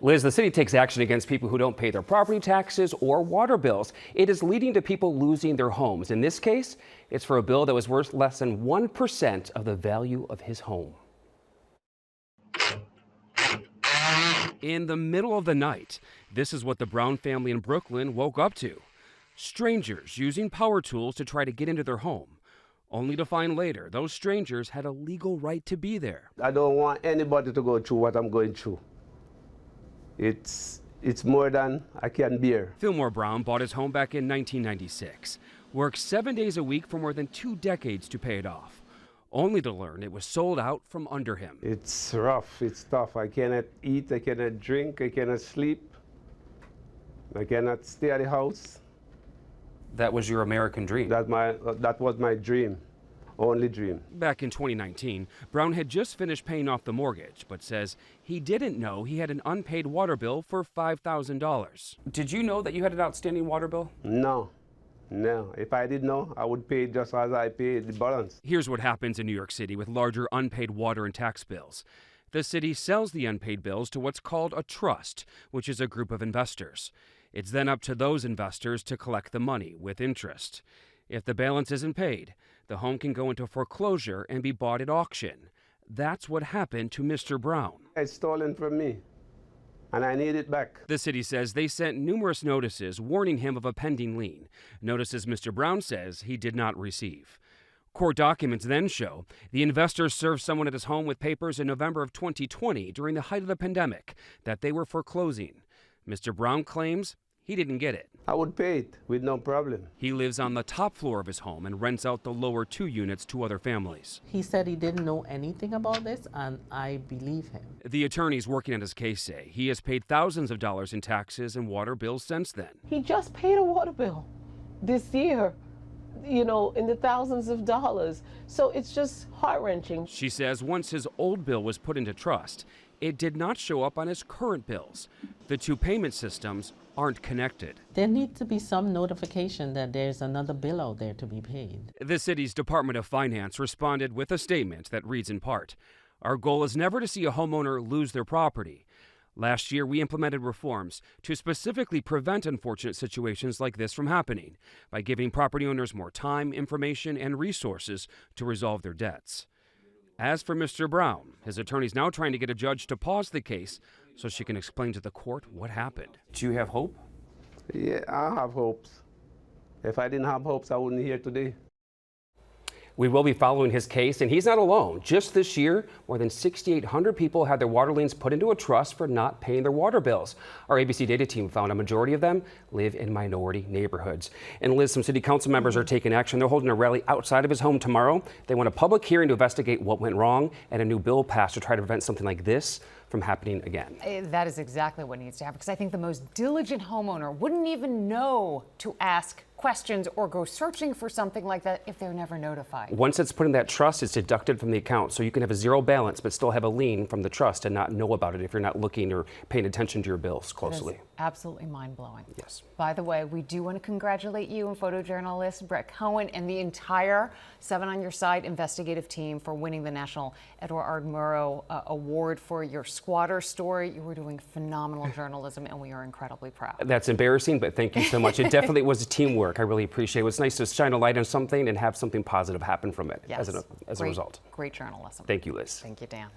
Liz, the city takes action against people who don't pay their property taxes or water bills. It is leading to people losing their homes. In this case, it's for a bill that was worth less than 1% of the value of his home. In the middle of the night, this is what the Brown family in Brooklyn woke up to. Strangers using power tools to try to get into their home, only to find later those strangers had a legal right to be there. I don't want anybody to go through what I'm going through. It's more than I can bear. Fillmore Brown bought his home back in 1996, worked 7 days a week for more than 2 decades to pay it off, only to learn it was sold out from under him. It's rough, it's tough. I cannot eat, I cannot drink, I cannot sleep, I cannot stay at the house. That was your American dream. That was my dream, only dream. Back in 2019, Brown had just finished paying off the mortgage, but says he didn't know he had an unpaid water bill for $5,000. Did you know that you had an outstanding water bill? No. If I did know, I would pay just as I paid the balance. Here's what happens in New York City with larger unpaid water and tax bills. The city sells the unpaid bills to what's called a trust, which is a group of investors. It's then up to those investors to collect the money with interest. If the balance isn't paid, the home can go into foreclosure and be bought at auction. That's what happened to Mr. Brown. It's stolen from me, and I need it back. The city says they sent numerous notices warning him of a pending lien, notices Mr. Brown says he did not receive. Court documents then show the investors served someone at his home with papers in November of 2020 during the height of the pandemic that they were foreclosing. Mr. Brown claims he didn't get it. I would pay it with no problem. He lives on the top floor of his home and rents out the lower 2 units to other families. He said he didn't know anything about this, and I believe him. The attorneys working on his case say he has paid thousands of dollars in taxes and water bills since then. He just paid a water bill this year, in the thousands of dollars. So it's just heart-wrenching. She says once his old bill was put into trust, it did not show up on his current bills. The 2 payment systems aren't connected. There needs to be some notification that there's another bill out there to be paid. The city's Department of Finance responded with a statement that reads in part, "Our goal is never to see a homeowner lose their property. Last year, we implemented reforms to specifically prevent unfortunate situations like this from happening by giving property owners more time, information, and resources to resolve their debts." As for Mr. Brown, his attorney's now trying to get a judge to pause the case so she can explain to the court what happened. Do you have hope? Yeah, I have hopes. If I didn't have hopes, I wouldn't be here today. We will be following his case, and he's not alone. Just this year, more than 6,800 people had their water liens put into a trust for not paying their water bills. Our ABC data team found a majority of them live in minority neighborhoods. And Liz, some city council members are taking action. They're holding a rally outside of his home tomorrow. They want a public hearing to investigate what went wrong and a new bill passed to try to prevent something like this from happening again. That is exactly what needs to happen, because I think the most diligent homeowner wouldn't even know to ask questions or go searching for something like that if they're never notified. Once it's put in that trust, it's deducted from the account, so you can have a zero balance but still have a lien from the trust and not know about it if you're not looking or paying attention to your bills closely. That is absolutely mind-blowing. Yes. By the way, we do want to congratulate you and photojournalist Brett Cohen and the entire 7 on Your Side investigative team for winning the National Edward R. Murrow Award for your squatter story. You were doing phenomenal journalism, and we are incredibly proud. That's embarrassing, but thank you so much. It definitely was teamwork. I really appreciate it. It's nice to shine a light on something and have something positive happen from it as a result. Great journalism. Thank you, Liz. Thank you, Dan.